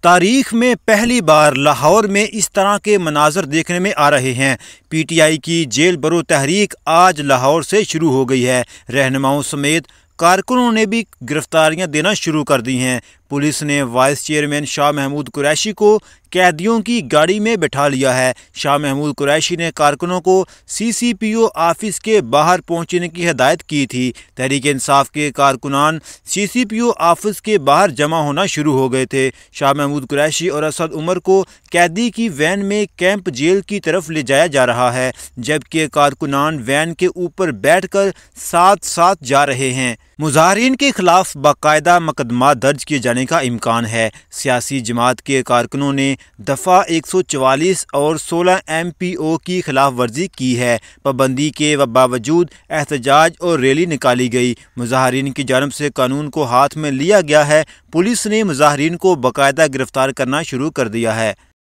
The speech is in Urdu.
تاریخ میں پہلی بار لاہور میں اس طرح کے مناظر دیکھنے میں آ رہے ہیں۔ پی ٹی آئی کی جیل برو تحریک آج لاہور سے شروع ہو گئی ہے۔ رہنماؤں سمیت کارکنوں نے بھی گرفتاریاں دینا شروع کر دی ہیں۔ پولیس نے وائس چیئرمین شاہ محمود قریشی کو قیدیوں کی گاڑی میں بٹھا لیا ہے۔ شاہ محمود قریشی نے کارکنوں کو سی سی پی او آفس کے باہر پہنچنے کی ہدایت کی تھی۔ تحریک انصاف کے کارکنان سی سی پی او آفس کے باہر جمع ہونا شروع ہو گئے تھے۔ شاہ محمود قریشی اور اسد عمر کو قیدی کی وین میں کیمپ جیل کی طرف لے جایا جا رہا ہے، جبکہ کارکنان وین کے اوپر بیٹھ کر ساتھ ساتھ جا رہے ہیں۔ مظاہرین کے خلاف باقاعدہ مقدمات درج کیے جانے کا امکان ہے۔ سیاسی جماعت کے کارکنوں نے دفعہ 144 اور 16 ایم پی او کی خلاف ورزی کی ہے۔ پابندی کے باوجود احتجاج اور ریلی نکالی گئی۔ مظاہرین کی جانب سے قانون کو ہاتھ میں لیا گیا ہے۔ پولیس نے مظاہرین کو باقاعدہ گرفتار کرنا شروع کر دیا ہے۔